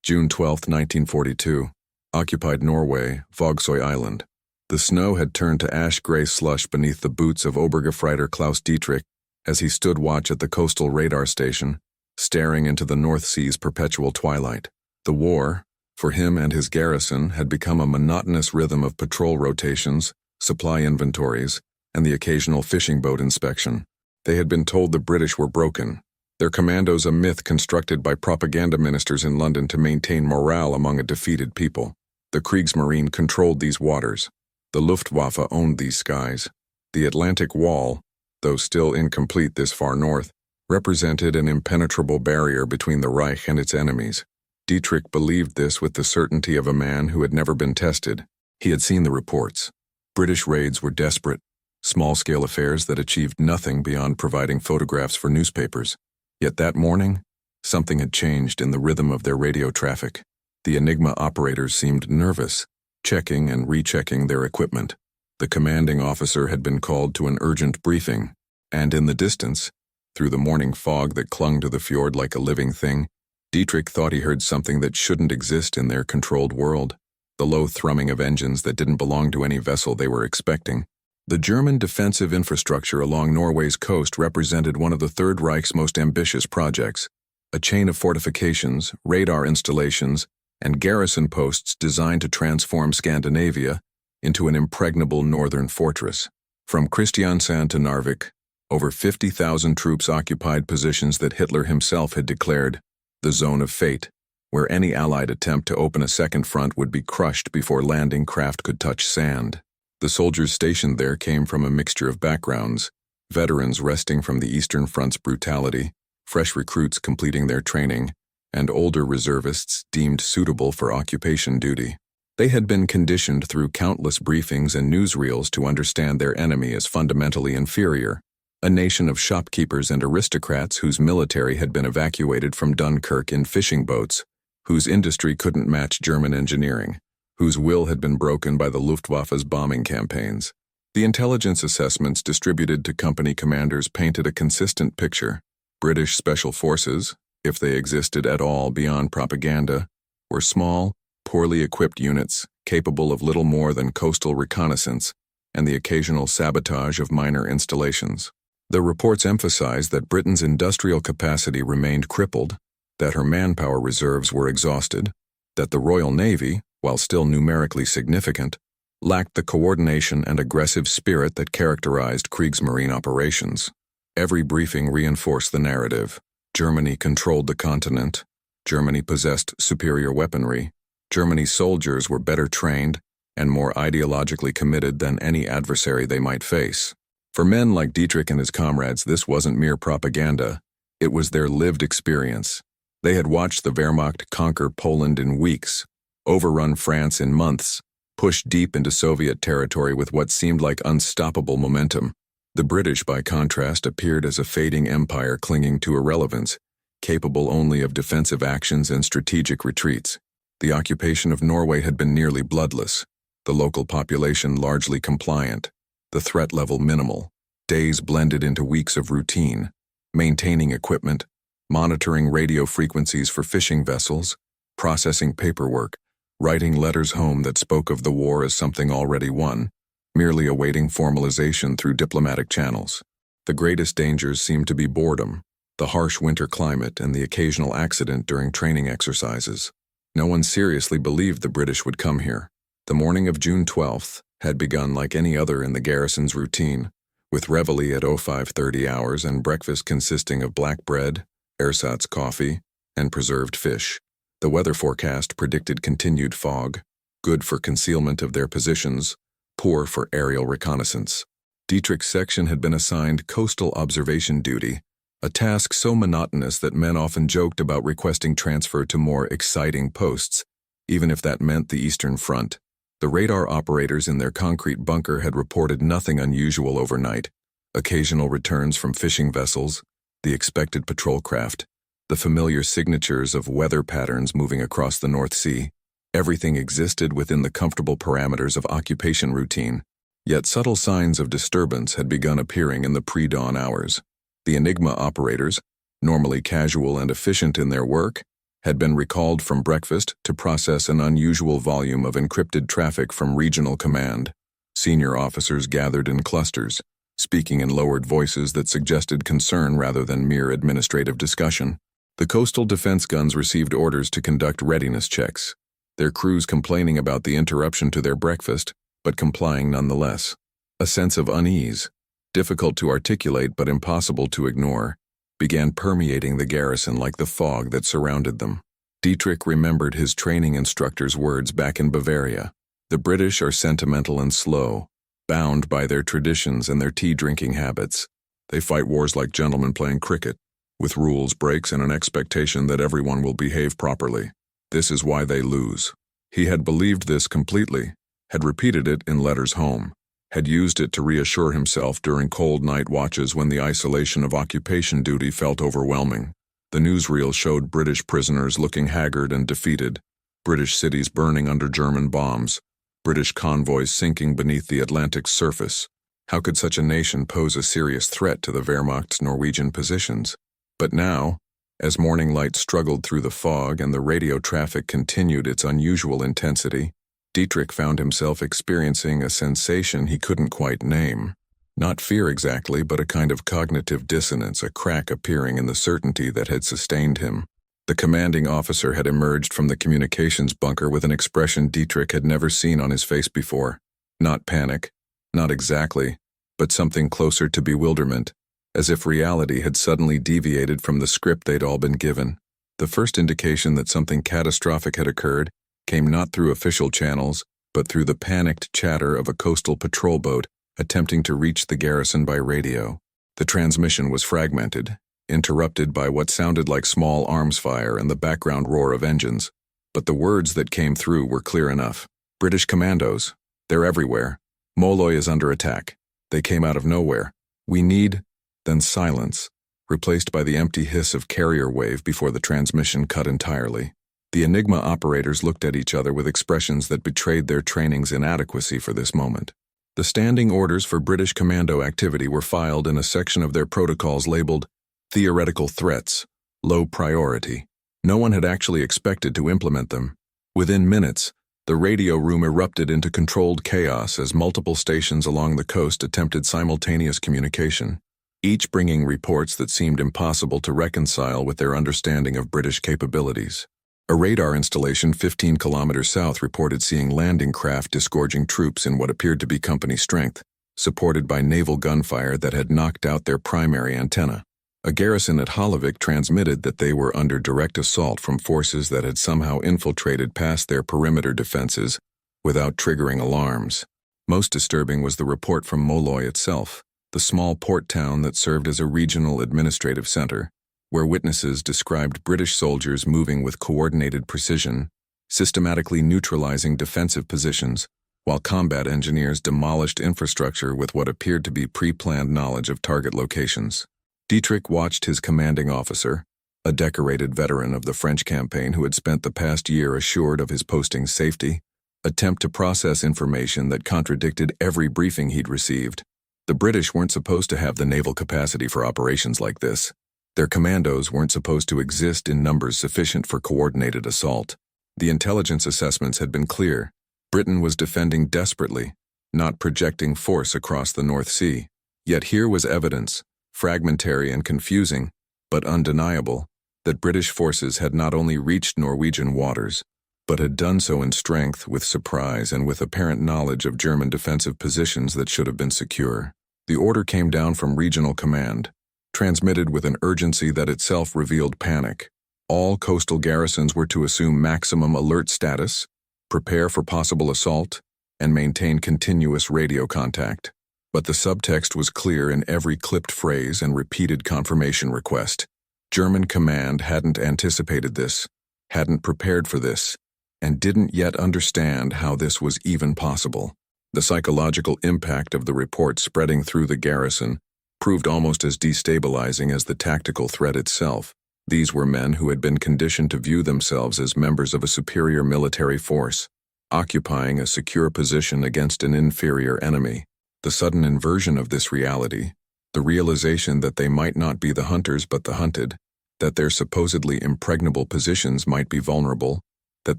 June 12, 1942. Occupied Norway, Vågsøy Island. The snow had turned to ash-gray slush beneath the boots of Obergefreiter Klaus Dietrich as he stood watch at the coastal radar station, staring into the North Sea's perpetual twilight. The war, for him and his garrison, had become a monotonous rhythm of patrol rotations, supply inventories, and the occasional fishing boat inspection. They had been told the British were broken, their commandos a myth constructed by propaganda ministers in London to maintain morale among a defeated people. The Kriegsmarine controlled these waters. The Luftwaffe owned these skies. The Atlantic Wall, though still incomplete this far north, represented an impenetrable barrier between the Reich and its enemies. Dietrich believed this with the certainty of a man who had never been tested. He had seen the reports. British raids were desperate, small-scale affairs that achieved nothing beyond providing photographs for newspapers. Yet that morning, something had changed in the rhythm of their radio traffic. The Enigma operators seemed nervous, checking and rechecking their equipment. The commanding officer had been called to an urgent briefing, and in the distance, through the morning fog that clung to the fjord like a living thing, Dietrich thought he heard something that shouldn't exist in their controlled world, the low thrumming of engines that didn't belong to any vessel they were expecting. The German defensive infrastructure along Norway's coast represented one of the Third Reich's most ambitious projects, a chain of fortifications, radar installations, and garrison posts designed to transform Scandinavia into an impregnable northern fortress. From Kristiansand to Narvik, over 50,000 troops occupied positions that Hitler himself had declared the zone of fate, where any Allied attempt to open a second front would be crushed before landing craft could touch sand. The soldiers stationed there came from a mixture of backgrounds, veterans resting from the Eastern Front's brutality, fresh recruits completing their training, and older reservists deemed suitable for occupation duty. They had been conditioned through countless briefings and newsreels to understand their enemy as fundamentally inferior, a nation of shopkeepers and aristocrats whose military had been evacuated from Dunkirk in fishing boats, whose industry couldn't match German engineering, whose will had been broken by the Luftwaffe's bombing campaigns. The intelligence assessments distributed to company commanders painted a consistent picture. British special forces, if they existed at all beyond propaganda, were small, poorly equipped units capable of little more than coastal reconnaissance and the occasional sabotage of minor installations. The reports emphasized that Britain's industrial capacity remained crippled, that her manpower reserves were exhausted, that the Royal Navy, while still numerically significant, lacked the coordination and aggressive spirit that characterized Kriegsmarine operations. Every briefing reinforced the narrative. Germany controlled the continent. Germany possessed superior weaponry. Germany's soldiers were better trained and more ideologically committed than any adversary they might face. For men like Dietrich and his comrades, this wasn't mere propaganda. It was their lived experience. They had watched the Wehrmacht conquer Poland in weeks, overrun France in months, push deep into Soviet territory with what seemed like unstoppable momentum. The British, by contrast, appeared as a fading empire clinging to irrelevance, capable only of defensive actions and strategic retreats. The occupation of Norway had been nearly bloodless, the local population largely compliant, the threat level minimal. Days blended into weeks of routine, maintaining equipment, monitoring radio frequencies for fishing vessels, processing paperwork, writing letters home that spoke of the war as something already won, merely awaiting formalization through diplomatic channels. The greatest dangers seemed to be boredom, the harsh winter climate, and the occasional accident during training exercises. No one seriously believed the British would come here. The morning of June 12th had begun like any other in the garrison's routine, with reveille at 0530 hours and breakfast consisting of black bread, ersatz coffee, and preserved fish. The weather forecast predicted continued fog, good for concealment of their positions, poor for aerial reconnaissance. Dietrich's section had been assigned coastal observation duty, a task so monotonous that men often joked about requesting transfer to more exciting posts, even if that meant the Eastern Front. The radar operators in their concrete bunker had reported nothing unusual overnight. Occasional returns from fishing vessels, the expected patrol craft, the familiar signatures of weather patterns moving across the North Sea. Everything existed within the comfortable parameters of occupation routine. Yet subtle signs of disturbance had begun appearing in the pre-dawn hours. The Enigma operators, normally casual and efficient in their work, had been recalled from breakfast to process an unusual volume of encrypted traffic from regional command. Senior officers gathered in clusters, speaking in lowered voices that suggested concern rather than mere administrative discussion. The coastal defense guns received orders to conduct readiness checks, their crews complaining about the interruption to their breakfast, but complying nonetheless. A sense of unease, difficult to articulate but impossible to ignore, began permeating the garrison like the fog that surrounded them. Dietrich remembered his training instructor's words back in Bavaria. The British are sentimental and slow, bound by their traditions and their tea-drinking habits. They fight wars like gentlemen playing cricket, with rules, breaks, and an expectation that everyone will behave properly. This is why they lose. He had believed this completely, had repeated it in letters home, had used it to reassure himself during cold night watches when the isolation of occupation duty felt overwhelming. The newsreel showed British prisoners looking haggard and defeated, British cities burning under German bombs, British convoys sinking beneath the Atlantic's surface. How could such a nation pose a serious threat to the Wehrmacht's Norwegian positions? But now, as morning light struggled through the fog and the radio traffic continued its unusual intensity, Dietrich found himself experiencing a sensation he couldn't quite name. Not fear exactly, but a kind of cognitive dissonance, a crack appearing in the certainty that had sustained him. The commanding officer had emerged from the communications bunker with an expression Dietrich had never seen on his face before. Not panic, not exactly, but something closer to bewilderment, as if reality had suddenly deviated from the script they'd all been given. The first indication that something catastrophic had occurred came not through official channels, but through the panicked chatter of a coastal patrol boat attempting to reach the garrison by radio. The transmission was fragmented, interrupted by what sounded like small arms fire and the background roar of engines, but the words that came through were clear enough. British Commandos. They're everywhere. Molloy is under attack. They came out of nowhere. We need... Then silence, replaced by the empty hiss of carrier wave before the transmission cut entirely. The Enigma operators looked at each other with expressions that betrayed their training's inadequacy for this moment. The standing orders for British commando activity were filed in a section of their protocols labeled Theoretical Threats, Low Priority. No one had actually expected to implement them. Within minutes, the radio room erupted into controlled chaos as multiple stations along the coast attempted simultaneous communication, each bringing reports that seemed impossible to reconcile with their understanding of British capabilities. A radar installation 15 kilometers south reported seeing landing craft disgorging troops in what appeared to be company strength, supported by naval gunfire that had knocked out their primary antenna. A garrison at Hollevik transmitted that they were under direct assault from forces that had somehow infiltrated past their perimeter defenses without triggering alarms. Most disturbing was the report from Molloy itself, the small port town that served as a regional administrative center, where witnesses described British soldiers moving with coordinated precision, systematically neutralizing defensive positions, while combat engineers demolished infrastructure with what appeared to be pre-planned knowledge of target locations. Dietrich watched his commanding officer, a decorated veteran of the French campaign who had spent the past year assured of his posting's safety, attempt to process information that contradicted every briefing he'd received. The British weren't supposed to have the naval capacity for operations like this. Their commandos weren't supposed to exist in numbers sufficient for coordinated assault. The intelligence assessments had been clear. Britain was defending desperately, not projecting force across the North Sea. Yet here was evidence, fragmentary and confusing, but undeniable, that British forces had not only reached Norwegian waters, but had done so in strength, with surprise, and with apparent knowledge of German defensive positions that should have been secure. The order came down from regional command, transmitted with an urgency that itself revealed panic. All coastal garrisons were to assume maximum alert status, prepare for possible assault, and maintain continuous radio contact. But the subtext was clear in every clipped phrase and repeated confirmation request. German command hadn't anticipated this, hadn't prepared for this, and didn't yet understand how this was even possible. The psychological impact of the report spreading through the garrison proved almost as destabilizing as the tactical threat itself. These were men who had been conditioned to view themselves as members of a superior military force, occupying a secure position against an inferior enemy. The sudden inversion of this reality, the realization that they might not be the hunters but the hunted, that their supposedly impregnable positions might be vulnerable, that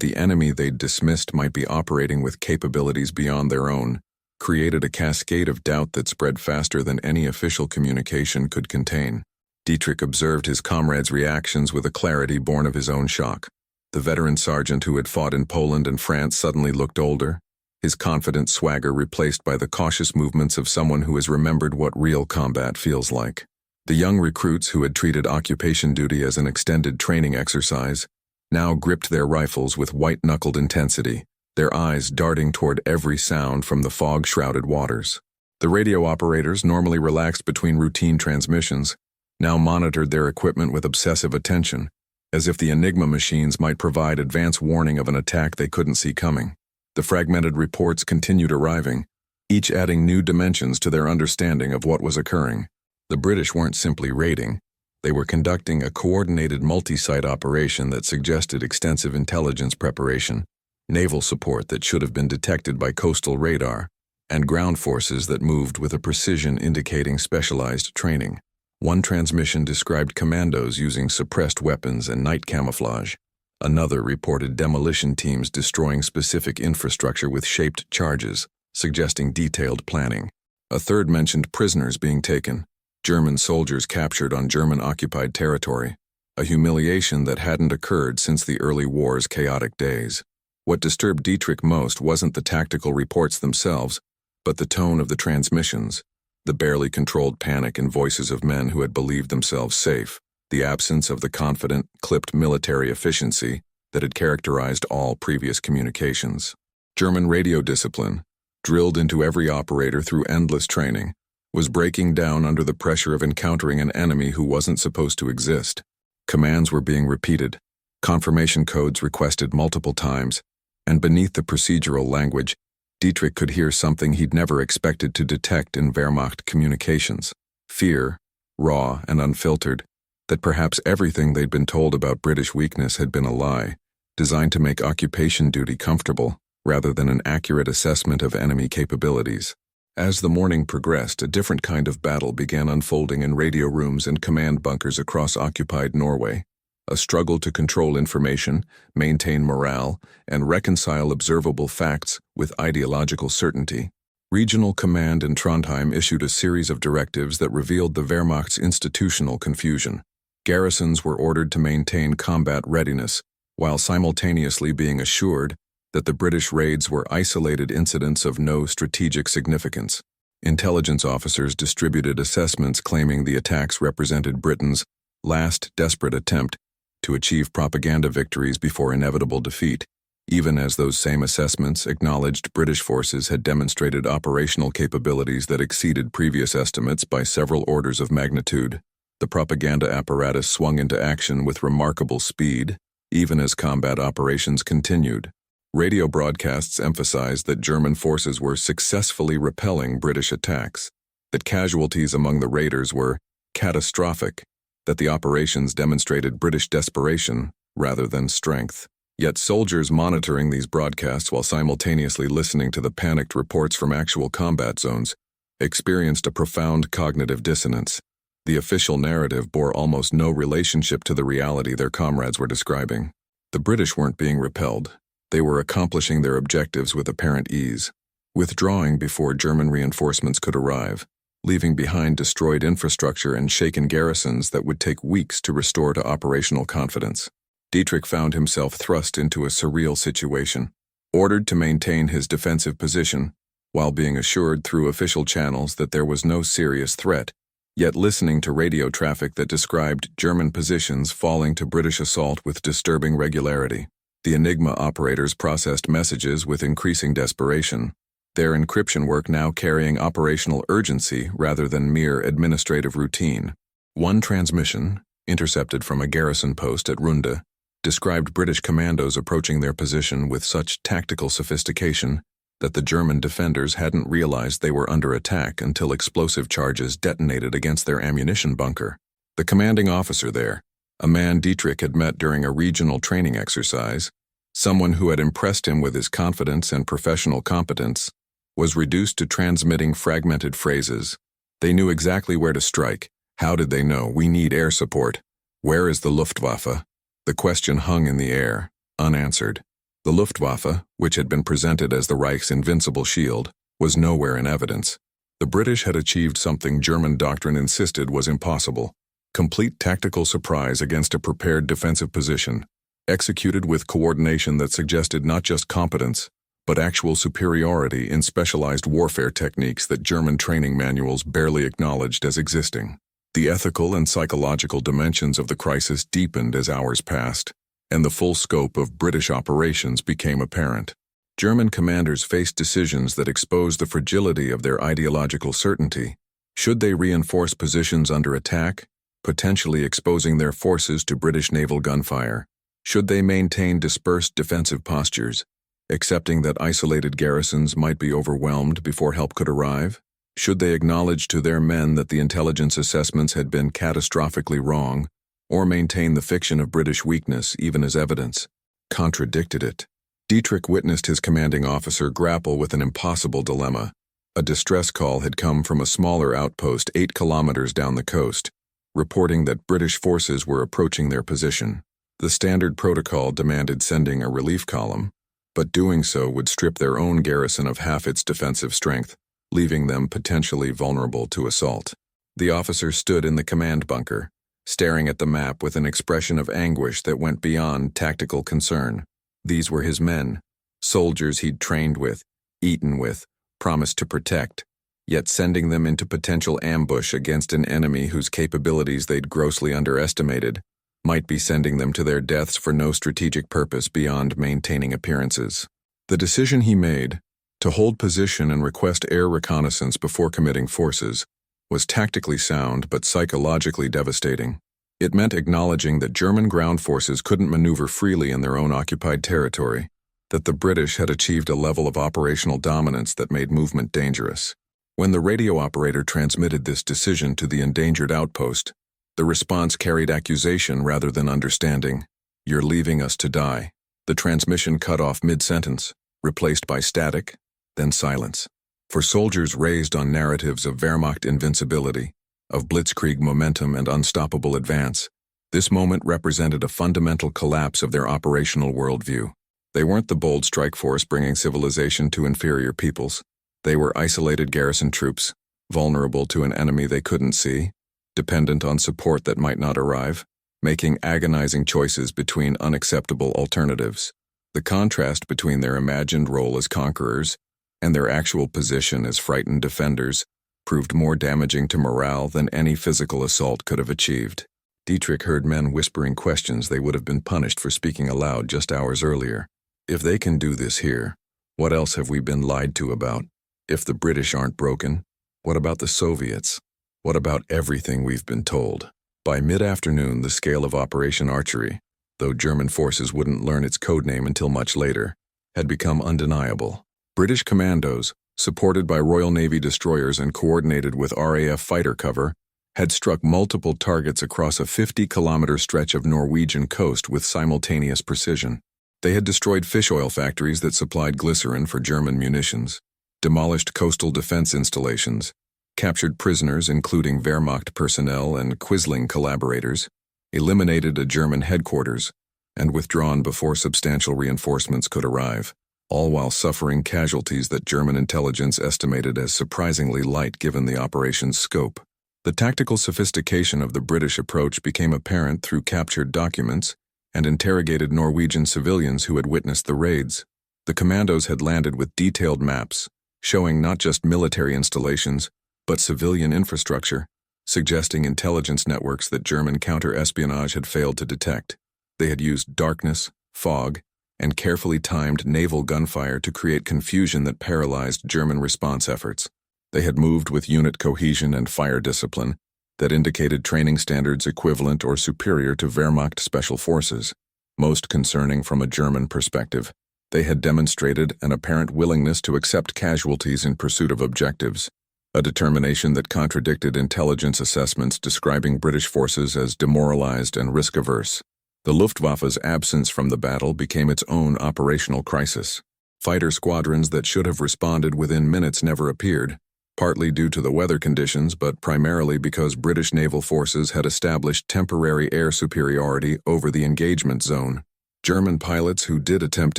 the enemy they'd dismissed might be operating with capabilities beyond their own, created a cascade of doubt that spread faster than any official communication could contain. Dietrich observed his comrades' reactions with a clarity born of his own shock. The veteran sergeant who had fought in Poland and France suddenly looked older, his confident swagger replaced by the cautious movements of someone who has remembered what real combat feels like. The young recruits who had treated occupation duty as an extended training exercise now gripped their rifles with white-knuckled intensity, their eyes darting toward every sound from the fog-shrouded waters. The radio operators, normally relaxed between routine transmissions, now monitored their equipment with obsessive attention, as if the Enigma machines might provide advance warning of an attack they couldn't see coming. The fragmented reports continued arriving, each adding new dimensions to their understanding of what was occurring. The British weren't simply raiding. They were conducting a coordinated multi-site operation that suggested extensive intelligence preparation, naval support that should have been detected by coastal radar, and ground forces that moved with a precision indicating specialized training. One transmission described commandos using suppressed weapons and night camouflage. Another reported demolition teams destroying specific infrastructure with shaped charges, suggesting detailed planning. A third mentioned prisoners being taken, German soldiers captured on German-occupied territory, a humiliation that hadn't occurred since the early war's chaotic days. What disturbed Dietrich most wasn't the tactical reports themselves, but the tone of the transmissions, the barely controlled panic in voices of men who had believed themselves safe, the absence of the confident, clipped military efficiency that had characterized all previous communications. German radio discipline, drilled into every operator through endless training, was breaking down under the pressure of encountering an enemy who wasn't supposed to exist. Commands were being repeated, confirmation codes requested multiple times, and beneath the procedural language, Dietrich could hear something he'd never expected to detect in Wehrmacht communications: fear, raw and unfiltered, that perhaps everything they'd been told about British weakness had been a lie, designed to make occupation duty comfortable, rather than an accurate assessment of enemy capabilities. As the morning progressed, a different kind of battle began unfolding in radio rooms and command bunkers across occupied Norway. A struggle to control information, maintain morale, and reconcile observable facts with ideological certainty. Regional Command in Trondheim issued a series of directives that revealed the Wehrmacht's institutional confusion. Garrisons were ordered to maintain combat readiness, while simultaneously being assured that the British raids were isolated incidents of no strategic significance. Intelligence officers distributed assessments claiming the attacks represented Britain's last desperate attempt to achieve propaganda victories before inevitable defeat, even as those same assessments acknowledged British forces had demonstrated operational capabilities that exceeded previous estimates by several orders of magnitude. The propaganda apparatus swung into action with remarkable speed, even as combat operations continued. Radio broadcasts emphasized that German forces were successfully repelling British attacks, that casualties among the raiders were catastrophic, that the operations demonstrated British desperation rather than strength. Yet soldiers monitoring these broadcasts while simultaneously listening to the panicked reports from actual combat zones experienced a profound cognitive dissonance. The official narrative bore almost no relationship to the reality their comrades were describing. The British weren't being repelled. They were accomplishing their objectives with apparent ease, withdrawing before German reinforcements could arrive, leaving behind destroyed infrastructure and shaken garrisons that would take weeks to restore to operational confidence. Dietrich found himself thrust into a surreal situation, ordered to maintain his defensive position, while being assured through official channels that there was no serious threat, yet listening to radio traffic that described German positions falling to British assault with disturbing regularity. The Enigma operators processed messages with increasing desperation, their encryption work now carrying operational urgency rather than mere administrative routine. One transmission, intercepted from a garrison post at Runde, described British commandos approaching their position with such tactical sophistication that the German defenders hadn't realized they were under attack until explosive charges detonated against their ammunition bunker. The commanding officer there, a man Dietrich had met during a regional training exercise, someone who had impressed him with his confidence and professional competence, was reduced to transmitting fragmented phrases. They knew exactly where to strike. How did they know? We need air support. Where is the Luftwaffe? The question hung in the air, unanswered. The Luftwaffe, which had been presented as the Reich's invincible shield, was nowhere in evidence. The British had achieved something German doctrine insisted was impossible: complete tactical surprise against a prepared defensive position, executed with coordination that suggested not just competence, but actual superiority in specialized warfare techniques that German training manuals barely acknowledged as existing. The ethical and psychological dimensions of the crisis deepened as hours passed, and the full scope of British operations became apparent. German commanders faced decisions that exposed the fragility of their ideological certainty. Should they reinforce positions under attack, potentially exposing their forces to British naval gunfire? Should they maintain dispersed defensive postures, accepting that isolated garrisons might be overwhelmed before help could arrive? Should they acknowledge to their men that the intelligence assessments had been catastrophically wrong, or maintain the fiction of British weakness even as evidence contradicted it? Dietrich witnessed his commanding officer grapple with an impossible dilemma. A distress call had come from a smaller outpost 8 kilometers down the coast, reporting that British forces were approaching their position. The standard protocol demanded sending a relief column, but doing so would strip their own garrison of half its defensive strength, leaving them potentially vulnerable to assault. The officer stood in the command bunker, staring at the map with an expression of anguish that went beyond tactical concern. These were his men, soldiers he'd trained with, eaten with, promised to protect, yet sending them into potential ambush against an enemy whose capabilities they'd grossly underestimated might be sending them to their deaths for no strategic purpose beyond maintaining appearances. The decision he made, to hold position and request air reconnaissance before committing forces, was tactically sound but psychologically devastating. It meant acknowledging that German ground forces couldn't maneuver freely in their own occupied territory, that the British had achieved a level of operational dominance that made movement dangerous. When the radio operator transmitted this decision to the endangered outpost, the response carried accusation rather than understanding. "You're leaving us to die." The transmission cut off mid-sentence, replaced by static, then silence. For soldiers raised on narratives of Wehrmacht invincibility, of blitzkrieg momentum and unstoppable advance, this moment represented a fundamental collapse of their operational worldview. They weren't the bold strike force bringing civilization to inferior peoples. They were isolated garrison troops, vulnerable to an enemy they couldn't see, dependent on support that might not arrive, making agonizing choices between unacceptable alternatives. The contrast between their imagined role as conquerors and their actual position as frightened defenders proved more damaging to morale than any physical assault could have achieved. Dietrich heard men whispering questions they would have been punished for speaking aloud just hours earlier. If they can do this here, what else have we been lied to about? If the British aren't broken, what about the Soviets? What about everything we've been told? By mid-afternoon, the scale of Operation Archery, though German forces wouldn't learn its codename until much later, had become undeniable. British Commandos, supported by Royal Navy destroyers and coordinated with RAF fighter cover, had struck multiple targets across a 50-kilometer stretch of Norwegian coast with simultaneous precision. They had destroyed fish oil factories that supplied glycerin for German munitions, demolished coastal defense installations, captured prisoners including Wehrmacht personnel and Quisling collaborators, eliminated a German headquarters, and withdrawn before substantial reinforcements could arrive, all while suffering casualties that German intelligence estimated as surprisingly light given the operation's scope. The tactical sophistication of the British approach became apparent through captured documents and interrogated Norwegian civilians who had witnessed the raids. The Commandos had landed with detailed maps, showing not just military installations, but civilian infrastructure, suggesting intelligence networks that German counter-espionage had failed to detect. They had used darkness, fog, and carefully timed naval gunfire to create confusion that paralyzed German response efforts. They had moved with unit cohesion and fire discipline that indicated training standards equivalent or superior to Wehrmacht special forces. Most concerning from a German perspective, they had demonstrated an apparent willingness to accept casualties in pursuit of objectives, a determination that contradicted intelligence assessments describing British forces as demoralized and risk-averse. The Luftwaffe's absence from the battle became its own operational crisis. Fighter squadrons that should have responded within minutes never appeared, partly due to the weather conditions but primarily because British naval forces had established temporary air superiority over the engagement zone. German pilots who did attempt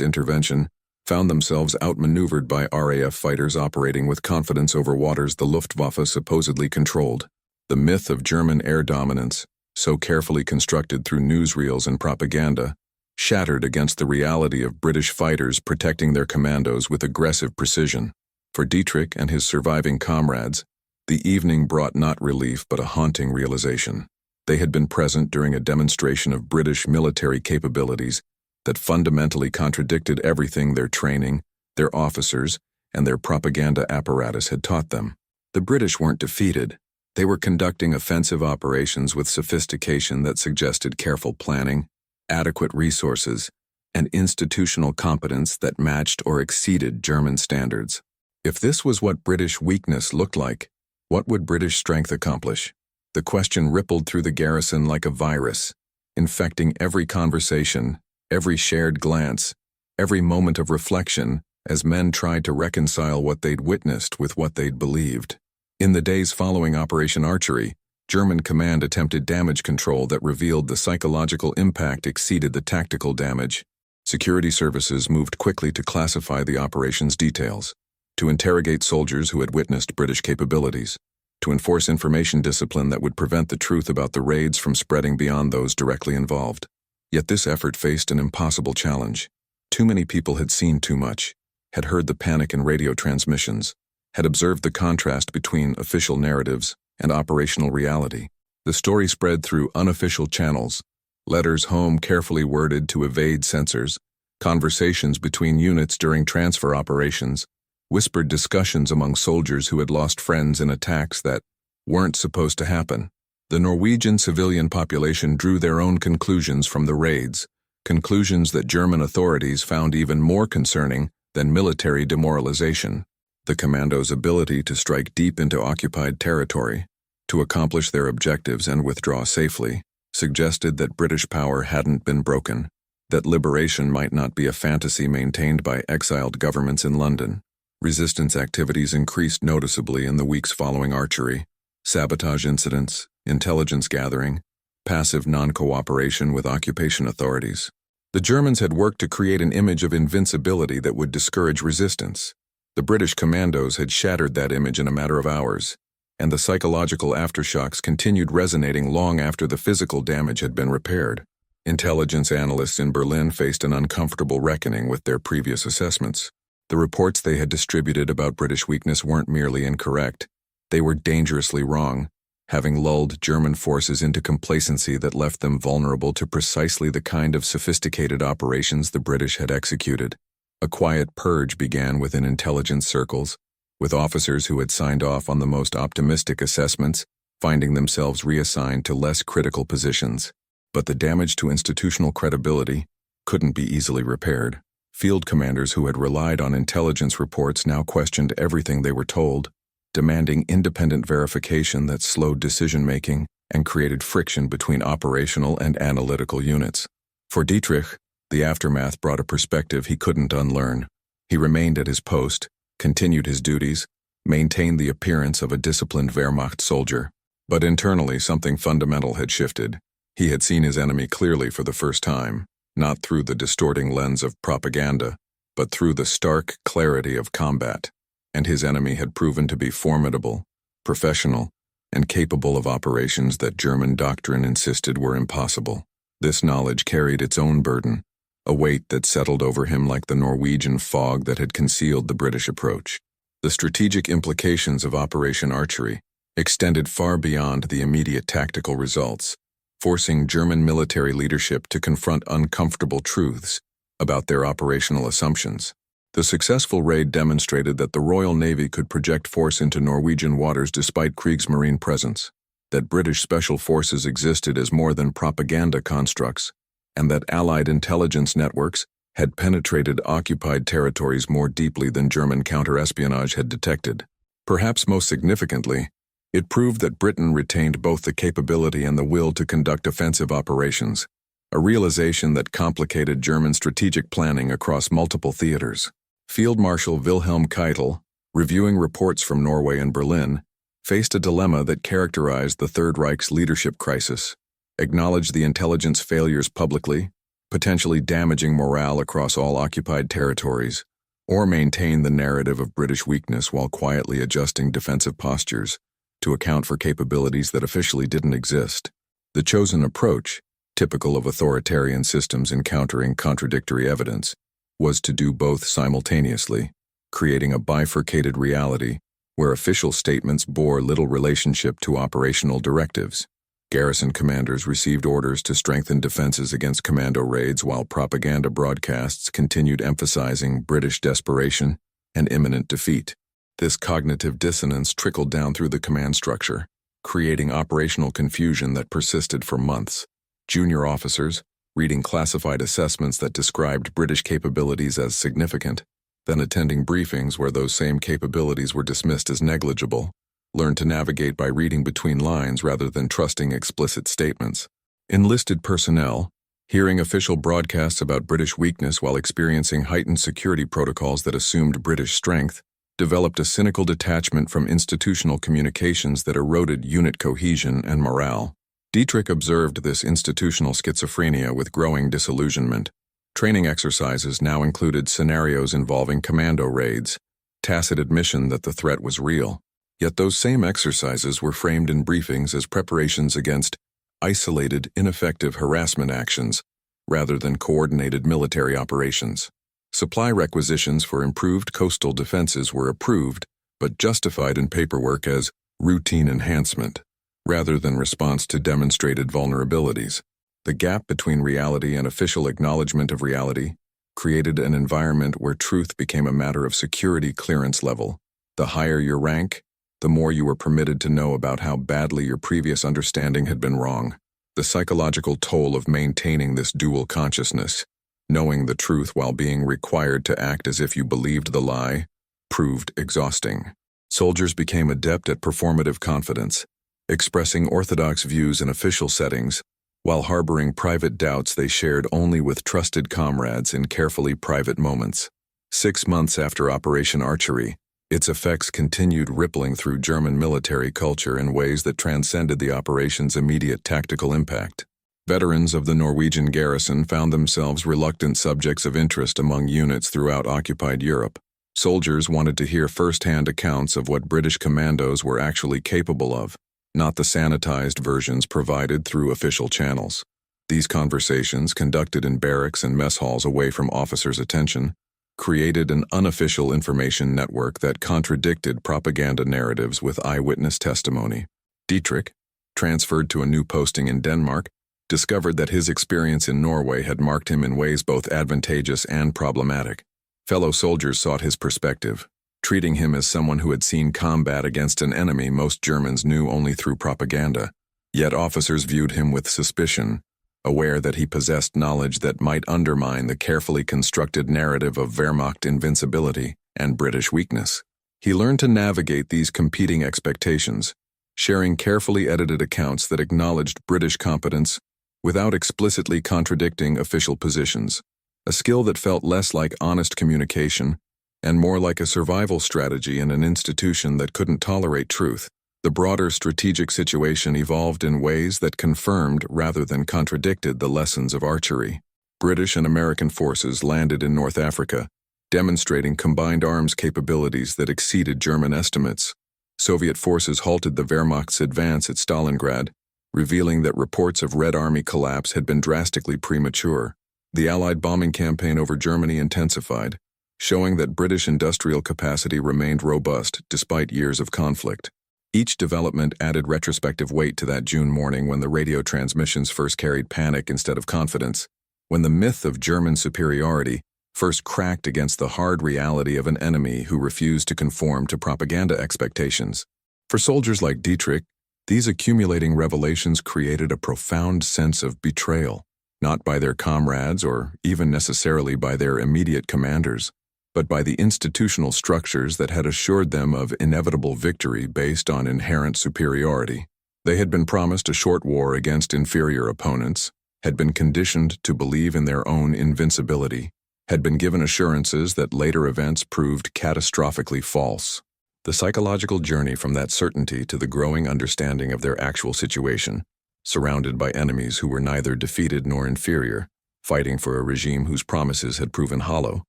intervention found themselves outmaneuvered by RAF fighters operating with confidence over waters the Luftwaffe supposedly controlled. The myth of German air dominance, so carefully constructed through newsreels and propaganda, shattered against the reality of British fighters protecting their commandos with aggressive precision. For Dietrich and his surviving comrades, the evening brought not relief but a haunting realization. They had been present during a demonstration of British military capabilities that fundamentally contradicted everything their training, their officers, and their propaganda apparatus had taught them. The British weren't defeated. They were conducting offensive operations with sophistication that suggested careful planning, adequate resources, and institutional competence that matched or exceeded German standards. If this was what British weakness looked like, what would British strength accomplish? The question rippled through the garrison like a virus, infecting every conversation, every shared glance, every moment of reflection as men tried to reconcile what they'd witnessed with what they'd believed. In the days following Operation Archery, German command attempted damage control that revealed the psychological impact exceeded the tactical damage. Security services moved quickly to classify the operation's details, to interrogate soldiers who had witnessed British capabilities, to enforce information discipline that would prevent the truth about the raids from spreading beyond those directly involved. Yet this effort faced an impossible challenge. Too many people had seen too much, had heard the panic in radio transmissions, had observed the contrast between official narratives and operational reality. The story spread through unofficial channels, letters home carefully worded to evade censors, conversations between units during transfer operations, whispered discussions among soldiers who had lost friends in attacks that weren't supposed to happen. The Norwegian civilian population drew their own conclusions from the raids, conclusions that German authorities found even more concerning than military demoralization. The Commandos' ability to strike deep into occupied territory, to accomplish their objectives and withdraw safely, suggested that British power hadn't been broken, that liberation might not be a fantasy maintained by exiled governments in London. Resistance activities increased noticeably in the weeks following Archery. Sabotage incidents, intelligence gathering, passive non-cooperation with occupation authorities. The Germans had worked to create an image of invincibility that would discourage resistance. The British commandos had shattered that image in a matter of hours, and the psychological aftershocks continued resonating long after the physical damage had been repaired. Intelligence analysts in Berlin faced an uncomfortable reckoning with their previous assessments. The reports they had distributed about British weakness weren't merely incorrect. They were dangerously wrong, having lulled German forces into complacency that left them vulnerable to precisely the kind of sophisticated operations the British had executed. A quiet purge began within intelligence circles, with officers who had signed off on the most optimistic assessments finding themselves reassigned to less critical positions. But the damage to institutional credibility couldn't be easily repaired. Field commanders who had relied on intelligence reports now questioned everything they were told, demanding independent verification that slowed decision-making and created friction between operational and analytical units. For Dietrich, the aftermath brought a perspective he couldn't unlearn. He remained at his post, continued his duties, maintained the appearance of a disciplined Wehrmacht soldier. But internally, something fundamental had shifted. He had seen his enemy clearly for the first time, not through the distorting lens of propaganda, but through the stark clarity of combat. And his enemy had proven to be formidable, professional, and capable of operations that German doctrine insisted were impossible. This knowledge carried its own burden, a weight that settled over him like the Norwegian fog that had concealed the British approach. The strategic implications of Operation Archery extended far beyond the immediate tactical results, forcing German military leadership to confront uncomfortable truths about their operational assumptions. The successful raid demonstrated that the Royal Navy could project force into Norwegian waters despite Kriegsmarine presence, that British special forces existed as more than propaganda constructs, and that Allied intelligence networks had penetrated occupied territories more deeply than German counterespionage had detected. Perhaps most significantly, it proved that Britain retained both the capability and the will to conduct offensive operations, a realization that complicated German strategic planning across multiple theaters. Field Marshal Wilhelm Keitel, reviewing reports from Norway and Berlin, faced a dilemma that characterized the Third Reich's leadership crisis: acknowledge the intelligence failures publicly, potentially damaging morale across all occupied territories, or maintain the narrative of British weakness while quietly adjusting defensive postures to account for capabilities that officially didn't exist. The chosen approach, typical of authoritarian systems encountering contradictory evidence, was to do both simultaneously, creating a bifurcated reality where official statements bore little relationship to operational directives. Garrison commanders received orders to strengthen defenses against commando raids, while propaganda broadcasts continued emphasizing British desperation and imminent defeat. This cognitive dissonance trickled down through the command structure, creating operational confusion that persisted for months. Junior officers, reading classified assessments that described British capabilities as significant, then attending briefings where those same capabilities were dismissed as negligible, learned to navigate by reading between lines rather than trusting explicit statements. Enlisted personnel, hearing official broadcasts about British weakness while experiencing heightened security protocols that assumed British strength, developed a cynical detachment from institutional communications that eroded unit cohesion and morale. Dietrich observed this institutional schizophrenia with growing disillusionment. Training exercises now included scenarios involving commando raids, tacit admission that the threat was real. Yet those same exercises were framed in briefings as preparations against isolated, ineffective harassment actions rather than coordinated military operations. Supply requisitions for improved coastal defenses were approved but justified in paperwork as routine enhancement rather than response to demonstrated vulnerabilities. The gap between reality and official acknowledgement of reality created an environment where truth became a matter of security clearance level. The higher your rank, the more you were permitted to know about how badly your previous understanding had been wrong. The psychological toll of maintaining this dual consciousness, knowing the truth while being required to act as if you believed the lie, proved exhausting. Soldiers became adept at performative confidence, expressing orthodox views in official settings, while harboring private doubts they shared only with trusted comrades in carefully private moments. 6 months after Operation Archery, its effects continued rippling through German military culture in ways that transcended the operation's immediate tactical impact. Veterans of the Norwegian garrison found themselves reluctant subjects of interest among units throughout occupied Europe. Soldiers wanted to hear first-hand accounts of what British commandos were actually capable of, not the sanitized versions provided through official channels. These conversations, conducted in barracks and mess halls away from officers' attention, created an unofficial information network that contradicted propaganda narratives with eyewitness testimony. Dietrich, transferred to a new posting in Denmark, discovered that his experience in Norway had marked him in ways both advantageous and problematic. Fellow soldiers sought his perspective, treating him as someone who had seen combat against an enemy most Germans knew only through propaganda. Yet officers viewed him with suspicion, aware that he possessed knowledge that might undermine the carefully constructed narrative of Wehrmacht invincibility and British weakness. He learned to navigate these competing expectations, sharing carefully edited accounts that acknowledged British competence without explicitly contradicting official positions, a skill that felt less like honest communication and more like a survival strategy in an institution that couldn't tolerate truth. The broader strategic situation evolved in ways that confirmed rather than contradicted the lessons of archery. British and American forces landed in North Africa, demonstrating combined arms capabilities that exceeded German estimates. Soviet forces halted the Wehrmacht's advance at Stalingrad, revealing that reports of Red Army collapse had been drastically premature. The Allied bombing campaign over Germany intensified, showing that British industrial capacity remained robust despite years of conflict. Each development added retrospective weight to that June morning when the radio transmissions first carried panic instead of confidence, when the myth of German superiority first cracked against the hard reality of an enemy who refused to conform to propaganda expectations. For soldiers like Dietrich, these accumulating revelations created a profound sense of betrayal, not by their comrades or even necessarily by their immediate commanders, but by the institutional structures that had assured them of inevitable victory based on inherent superiority. They had been promised a short war against inferior opponents, had been conditioned to believe in their own invincibility, had been given assurances that later events proved catastrophically false. The psychological journey from that certainty to the growing understanding of their actual situation, surrounded by enemies who were neither defeated nor inferior, fighting for a regime whose promises had proven hollow,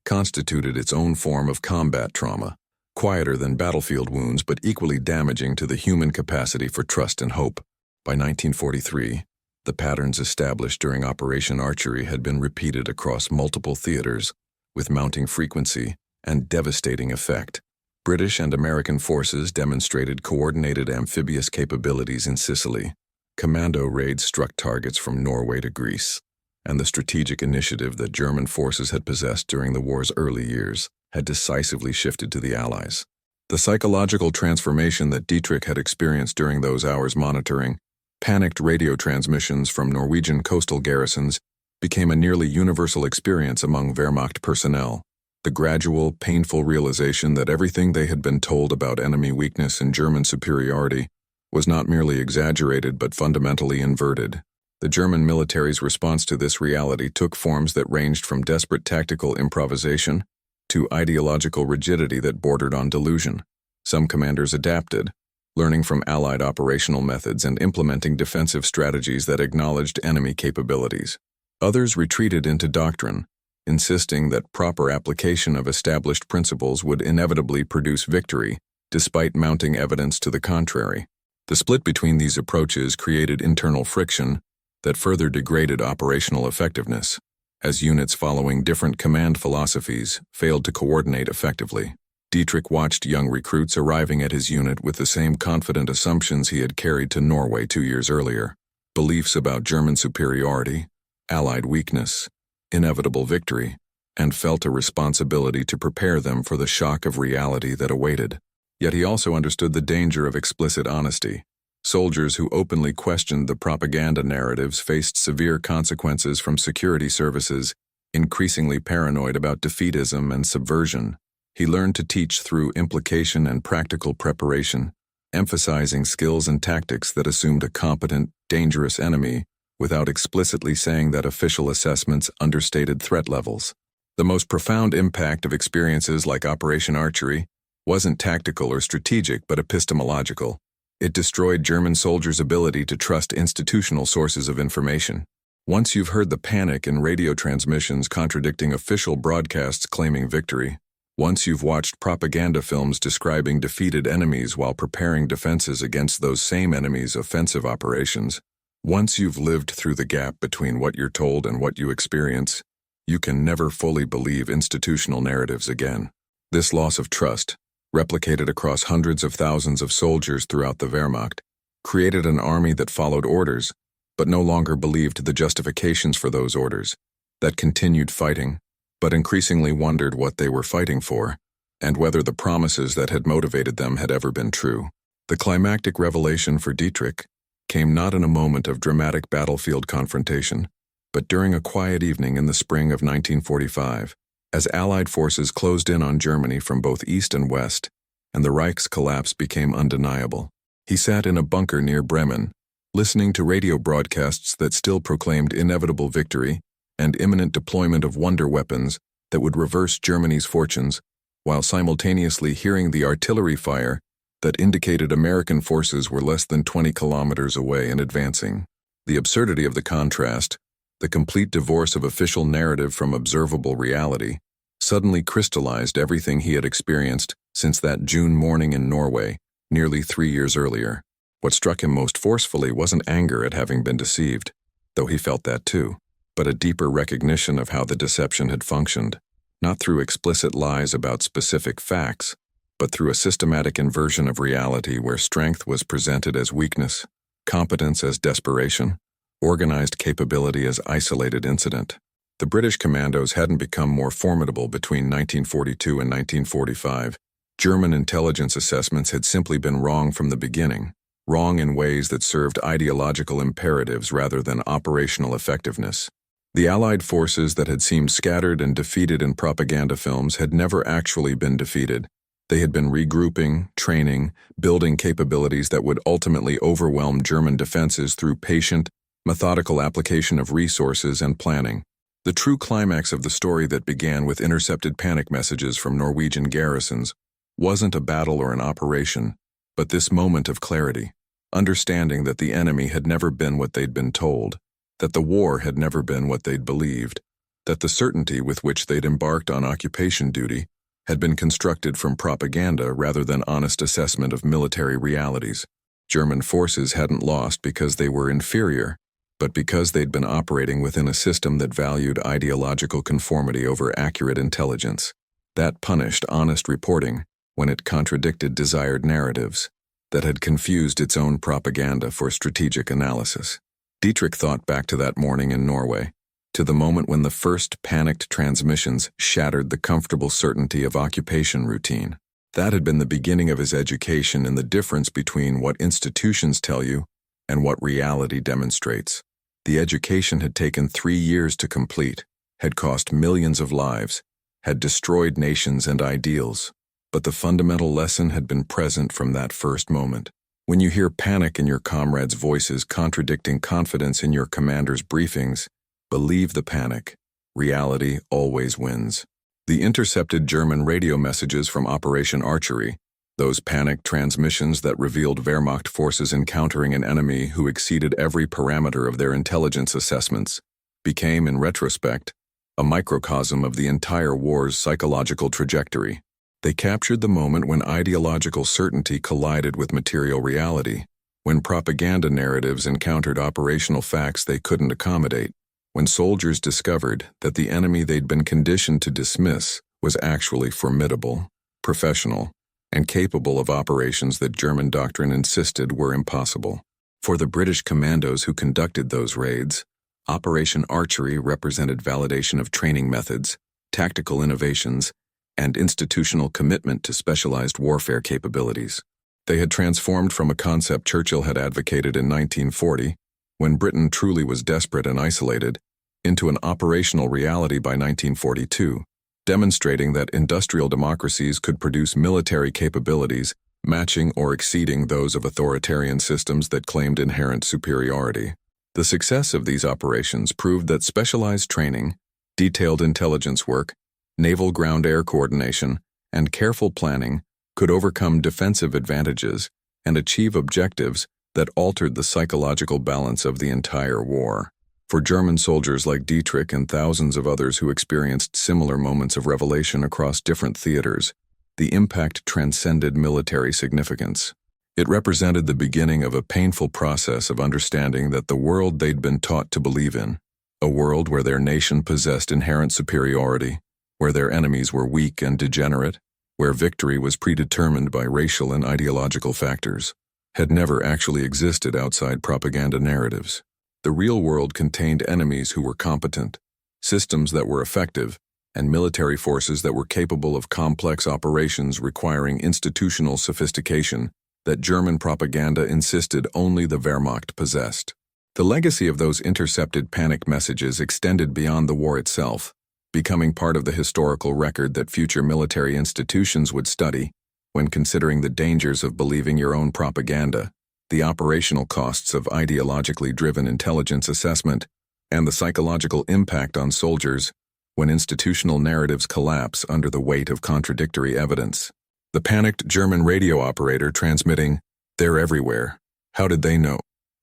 constituted its own form of combat trauma, quieter than battlefield wounds but equally damaging to the human capacity for trust and hope. By 1943, the patterns established during Operation Archery had been repeated across multiple theaters, with mounting frequency and devastating effect. British and American forces demonstrated coordinated amphibious capabilities in Sicily. Commando raids struck targets from Norway to Greece, and the strategic initiative that German forces had possessed during the war's early years had decisively shifted to the Allies. The psychological transformation that Dietrich had experienced during those hours monitoring panicked radio transmissions from Norwegian coastal garrisons became a nearly universal experience among Wehrmacht personnel. The gradual, painful realization that everything they had been told about enemy weakness and German superiority was not merely exaggerated but fundamentally inverted. The German military's response to this reality took forms that ranged from desperate tactical improvisation to ideological rigidity that bordered on delusion. Some commanders adapted, learning from Allied operational methods and implementing defensive strategies that acknowledged enemy capabilities. Others retreated into doctrine, insisting that proper application of established principles would inevitably produce victory, despite mounting evidence to the contrary. The split between these approaches created internal friction that further degraded operational effectiveness, as units following different command philosophies failed to coordinate effectively. Dietrich watched young recruits arriving at his unit with the same confident assumptions he had carried to Norway 2 years earlier: beliefs about German superiority, Allied weakness, inevitable victory, and felt a responsibility to prepare them for the shock of reality that awaited. Yet he also understood the danger of explicit honesty. Soldiers who openly questioned the propaganda narratives faced severe consequences from security services, increasingly paranoid about defeatism and subversion. He learned to teach through implication and practical preparation, emphasizing skills and tactics that assumed a competent, dangerous enemy without explicitly saying that official assessments understated threat levels. The most profound impact of experiences like Operation Archery wasn't tactical or strategic but epistemological. It destroyed German soldiers' ability to trust institutional sources of information. Once you've heard the panic in radio transmissions contradicting official broadcasts claiming victory, once you've watched propaganda films describing defeated enemies while preparing defenses against those same enemies' offensive operations, once you've lived through the gap between what you're told and what you experience, you can never fully believe institutional narratives again. This loss of trust, replicated across hundreds of thousands of soldiers throughout the Wehrmacht, created an army that followed orders, but no longer believed the justifications for those orders, that continued fighting, but increasingly wondered what they were fighting for, and whether the promises that had motivated them had ever been true. The climactic revelation for Dietrich came not in a moment of dramatic battlefield confrontation, but during a quiet evening in the spring of 1945, as Allied forces closed in on Germany from both east and west, and the Reich's collapse became undeniable. He sat in a bunker near Bremen, listening to radio broadcasts that still proclaimed inevitable victory and imminent deployment of wonder weapons that would reverse Germany's fortunes, while simultaneously hearing the artillery fire that indicated American forces were less than 20 kilometers away and advancing. The absurdity of the contrast, the complete divorce of official narrative from observable reality, suddenly crystallized everything he had experienced since that June morning in Norway, nearly 3 years earlier. What struck him most forcefully wasn't anger at having been deceived, though he felt that too, but a deeper recognition of how the deception had functioned, not through explicit lies about specific facts, but through a systematic inversion of reality where strength was presented as weakness, competence as desperation, organized capability as isolated incident. The British Commandos hadn't become more formidable between 1942 and 1945. German intelligence assessments had simply been wrong from the beginning, wrong in ways that served ideological imperatives rather than operational effectiveness. The Allied forces that had seemed scattered and defeated in propaganda films had never actually been defeated. They had been regrouping, training, building capabilities that would ultimately overwhelm German defenses through patient, methodical application of resources and planning. The true climax of the story that began with intercepted panic messages from Norwegian garrisons wasn't a battle or an operation, but this moment of clarity, understanding that the enemy had never been what they'd been told, that the war had never been what they'd believed, that the certainty with which they'd embarked on occupation duty had been constructed from propaganda rather than honest assessment of military realities. German forces hadn't lost because they were inferior, but because they'd been operating within a system that valued ideological conformity over accurate intelligence. That punished honest reporting when it contradicted desired narratives, that had confused its own propaganda for strategic analysis. Dietrich thought back to that morning in Norway, to the moment when the first panicked transmissions shattered the comfortable certainty of occupation routine. That had been the beginning of his education in the difference between what institutions tell you and what reality demonstrates. The education had taken 3 years to complete, had cost millions of lives, had destroyed nations and ideals, but the fundamental lesson had been present from that first moment. When you hear panic in your comrades' voices contradicting confidence in your commander's briefings, believe the panic. Reality always wins. The intercepted German radio messages from Operation Archery, those panicked transmissions that revealed Wehrmacht forces encountering an enemy who exceeded every parameter of their intelligence assessments, became, in retrospect, a microcosm of the entire war's psychological trajectory. They captured the moment when ideological certainty collided with material reality, when propaganda narratives encountered operational facts they couldn't accommodate, when soldiers discovered that the enemy they'd been conditioned to dismiss was actually formidable, professional, and capable of operations that German doctrine insisted were impossible. For the British Commandos who conducted those raids, Operation Archery represented validation of training methods, tactical innovations, and institutional commitment to specialized warfare capabilities. They had transformed from a concept Churchill had advocated in 1940, when Britain truly was desperate and isolated, into an operational reality by 1942, demonstrating that industrial democracies could produce military capabilities matching or exceeding those of authoritarian systems that claimed inherent superiority. The success of these operations proved that specialized training, detailed intelligence work, naval ground-air coordination, and careful planning could overcome defensive advantages and achieve objectives that altered the psychological balance of the entire war. For German soldiers like Dietrich and thousands of others who experienced similar moments of revelation across different theaters, the impact transcended military significance. It represented the beginning of a painful process of understanding that the world they'd been taught to believe in, a world where their nation possessed inherent superiority, where their enemies were weak and degenerate, where victory was predetermined by racial and ideological factors, had never actually existed outside propaganda narratives. The real world contained enemies who were competent, systems that were effective, and military forces that were capable of complex operations requiring institutional sophistication that German propaganda insisted only the Wehrmacht possessed. The legacy of those intercepted panic messages extended beyond the war itself, becoming part of the historical record that future military institutions would study when considering the dangers of believing your own propaganda, the operational costs of ideologically driven intelligence assessment, and the psychological impact on soldiers when institutional narratives collapse under the weight of contradictory evidence. The panicked German radio operator transmitting, "They're everywhere. How did they know?"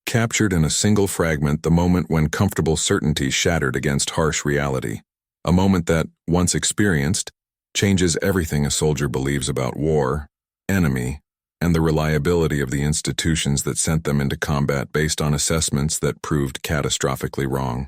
captured in a single fragment the moment when comfortable certainty shattered against harsh reality. A moment that, once experienced, changes everything a soldier believes about war, enemy, and the reliability of the institutions that sent them into combat based on assessments that proved catastrophically wrong.